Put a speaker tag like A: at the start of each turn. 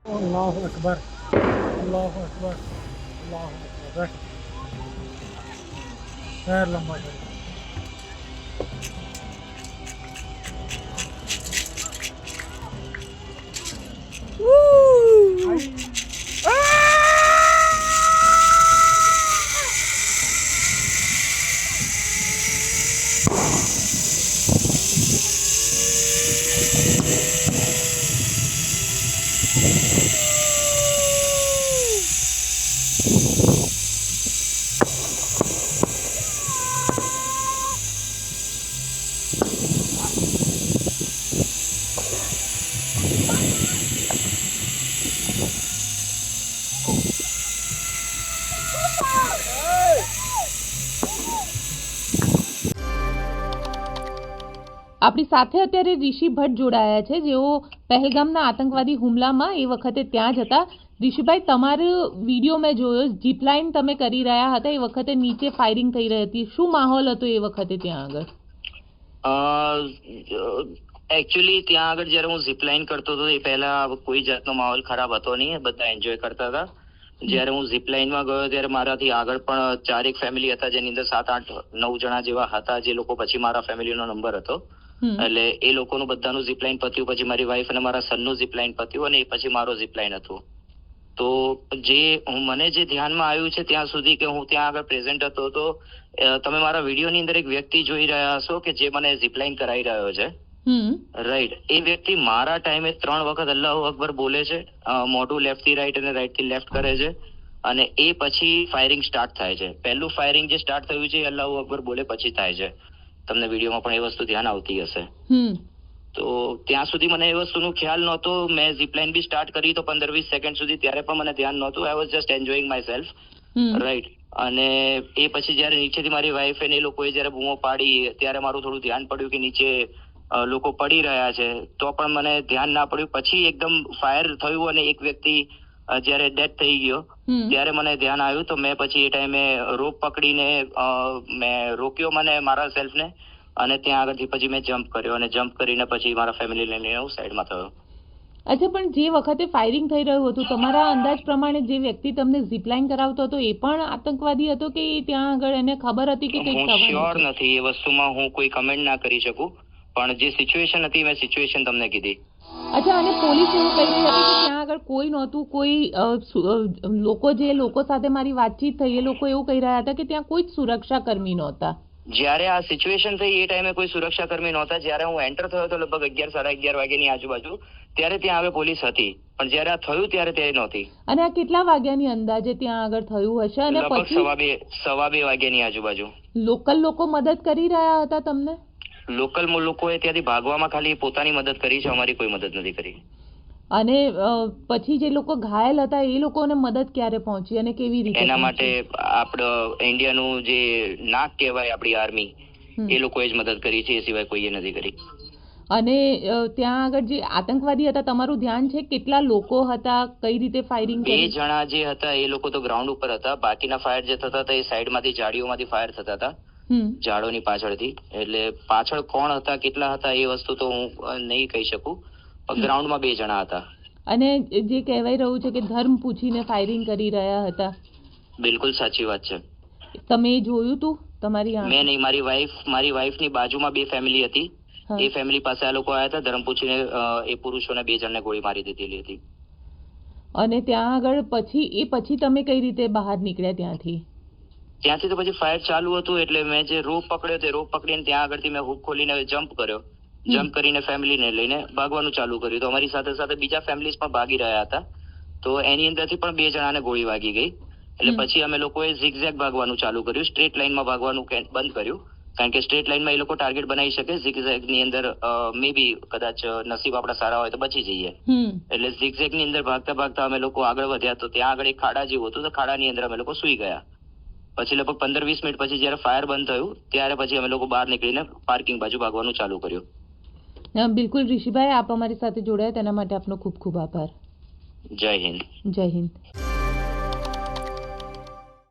A: अल्लाह अकबर, अल्लाह अकबर, अल्लाह अकबर। पैर लंबा करो।
B: આપણી સાથે અત્યારે ઋષિ ભટ્ટ જોડાયા છે, જેઓ પહેલગામના આતંકવાદી હુમલામાં એ વખતે ત્યાં જ હતા. ઋષિભાઈ, તમારો વિડીયો મેં જોયો, જીપલાઇન તમે કરી રહ્યા હતા, એ વખતે નીચે ફાયરિંગ થઈ રહી હતી. શું માહોલ હતો એ વખતે ત્યાં આગળ?
C: એકચ્યુઅલી ત્યાં આગળ જ્યારે હું ઝીપલાઇન કરતો હતો એ પહેલા કોઈ જાતનો માહોલ ખરાબ હતો નહીં, બધા એન્જોય કરતા હતા. જ્યારે હું ઝીપલાઇનમાં ગયો ત્યારે મારાથી આગળ પણ 4 એક ફેમિલી હતા, જેની અંદર 7, 8, 9 જણા જેવા હતા, જે લોકો પછી મારા ફેમિલીનો નંબર હતો. એટલે એ લોકોનું બધાનું ઝીપલાઇન પત્યું, પછી મારી વાઈફ અને મારા સનનું ઝીપલાઇન પત્યું, અને એ પછી મારો ઝીપલાઇન હતું. તો મને જે ધ્યાનમાં આવ્યું છે ત્યાં સુધી કે હું ત્યાં આગળ પ્રેઝન્ટ હતો, તો તમે મારા વિડીયોની અંદર એક વ્યક્તિ જોઈ રહ્યા હશો કે જે મને ઝીપલાઇન કરાવી રહ્યો છે, રાઈટ. એ વ્યક્તિ મારા ટાઈમે 3 વખત અલ્લાહુ અકબર બોલે છે, મોઢું લેફ્ટ થી રાઈટ અને રાઈટ થી લેફ્ટ કરે છે, અને એ પછી ફાયરિંગ સ્ટાર્ટ થાય છે. પહેલું ફાયરિંગ જે સ્ટાર્ટ થયું છે અલ્લાહુ અકબર બોલે પછી થાય છે. તમને વિડીયોમાં પણ એ વસ્તુ ધ્યાન આવતી હશે. તો ત્યાં સુધી મને એ વસ્તુનો ખ્યાલ નહોતો. મેં ઝીપલાઇન બી સ્ટાર્ટ કરી તો 15-20 સેકન્ડ સુધી, ત્યારે પણ મને ધ્યાન નહોતું. I was just enjoying my self, right. અને એ પછી જયારે નીચેથી મારી વાઈફ અને એ લોકોએ જયારે બૂમો પાડી, ત્યારે મારું થોડું ધ્યાન પડ્યું કે નીચે લોકો પડી રહ્યા છે, તો પણ મને ધ્યાન ના પડ્યું. પછી એકદમ ફાયર થયું અને એક વ્યક્તિ જયારે ડેથ થઈ ગયો, ત્યારે મને ધ્યાન આવ્યું. તો મેં પછી એ ટાઈમે રોપ પકડીને મેં રોક્યો મને મારા સેલ્ફને, અને ત્યાં આગળથી પછી મેં જમ્પ કર્યો, અને જમ્પ કરીને પછી મારા ફેમિલી લઈને હું સાઈડમાં થયો.
B: અચ્છા, પણ જે વખતે ફાયરિંગ થઈ રહ્યું હતું, તમારા અંદાજ પ્રમાણે જે વ્યક્તિ તમને ઝીપલાઇન કરાવતો હતો એ પણ આતંકવાદી હતો કે ત્યાં આગળ એને ખબર હતી કે કંઈક
C: હું શ્યોર નથી, એ વસ્તુમાં હું કોઈ કમેન્ટ ના કરી શકું, પણ જે સિચ્યુએશન હતી મેં સિચ્યુએશન તમને કીધી.
B: અચ્છા, અને પોલીસ એવું કહી રહી હતી કે ત્યાં આગળ કોઈ નહોતું, કોઈ લોકો સાથે મારી વાતચીત થઈ, એ લોકો એવું કહી રહ્યા હતા કે ત્યાં કોઈ જ સુરક્ષા કર્મી નહોતા.
C: જ્યારે આ સિચ્યુએશન થઈ એ ટાઈમે કોઈ સુરક્ષા કર્મી નહોતા. જ્યારે હું એન્ટર થયો હતો લગભગ 11-11:30 વાગ્યાની આજુબાજુ, ત્યારે ત્યાં આગળ પોલીસ હતી, પણ જ્યારે આ થયું ત્યારે તે નહોતી.
B: અને આ કેટલા વાગ્યાની અંદાજે ત્યાં આગળ થયું હશે? અને
C: પછી 2:15 વાગ્યાની આજુબાજુ.
B: લોકલ લોકો મદદ કરી રહ્યા હતા તમને?
C: લોકલ લોકોએ ત્યાંથી ભાગવામાં ખાલી પોતાની મદદ કરી છે, અમારી કોઈ મદદ નથી કરી.
B: અને પછી જે લોકો ઘાયલ હતા એ લોકોને મદદ ક્યારે પહોંચી અને કેવી રીતે?
C: એના માટે આપણો ઇન્ડિયાનું જે નાક કહેવાય આપણી આર્મી, એ લોકોએ જ મદદ કરી છે, એ સિવાય કોઈએ નથી કરી.
B: અને ત્યાં આગળ જે આતંકવાદી હતા, તમારું ધ્યાન છે કેટલા લોકો હતા, કઈ રીતે ફાયરિંગ કરી?
C: 2 જણા જે હતા એ લોકો તો ગ્રાઉન્ડ ઉપર હતા, બાકીના ફાયર જે થતા હતા એ સાઈડમાંથી જાડીઓમાંથી ફાયર થતા હતા, ઝાડોની પાછળથી. એટલે પાછળ કોણ હતા, કેટલા હતા એ વસ્તુ તો હું નહીં કહી શકું, પણ ગ્રાઉન્ડમાં 2 જણા હતા.
B: અને જે કહેવાય રહ્યું છે કે ધર્મ પૂછીને ફાયરિંગ કરી રહ્યા હતા.
C: બિલકુલ સાચી વાત છે.
B: તમે જોયું તું તમારી આંખે?
C: મેં નહીં, મારી વાઈફની બાજુમાં 2 ફેમિલી હતી, એ ફેમિલી પાસે આ લોકો આવ્યા હતા, ધર્મ પૂછીને એ પુરુષોને 2 જણને ગોળી મારી દીધેલી હતી.
B: અને ત્યાં આગળ પછી તમે કઈ રીતે બહાર નીકળ્યા ત્યાંથી?
C: ત્યાંથી તો પછી ફાયર ચાલુ હતું, એટલે મેં જે રોપ પકડ્યો તે રોપ પકડીને ત્યાં આગળથી મેં હુક ખોલીને જમ્પ કર્યો. જમ્પ કરીને ફેમિલીને લઈને ભાગવાનું ચાલુ કર્યું. તો અમારી સાથે સાથે બીજા ફેમિલીઝ પણ ભાગી રહ્યા હતા, તો એની અંદરથી પણ 2 જણાને ગોળી વાગી ગઈ. એટલે પછી અમે લોકોએ ઝિગઝેગ ભાગવાનું ચાલુ કર્યું, સ્ટ્રેટ લાઈનમાં ભાગવાનું બંધ કર્યું, કારણ કે સ્ટ્રેટ લાઈનમાં એ લોકો ટાર્ગેટ બનાવી શકે. ઝિગઝેગની અંદર મે બી કદાચ નસીબ આપણા સારા હોય તો બચી જઈએ. એટલે ઝિગઝેગની અંદર ભાગતા ભાગતા અમે લોકો આગળ વધ્યા, તો ત્યાં આગળ એક ખાડા જેવું હતું, તો ખાડાની અંદર અમે લોકો સુઈ ગયા. પછી લગભગ 15-20 મિનિટ પછી જયારે ફાયર બંધ થયું, ત્યારે પછી અમે લોકો બહાર નીકળીને પાર્કિંગ બાજુ ભાગવાનું ચાલુ કર્યું.
B: બિલકુલ ઋષિભાઈ, આપ અમારી સાથે જોડાયા તેના માટે આપનો ખૂબ ખૂબ આભાર.
C: જય હિન્દ.
B: જય હિન્દ.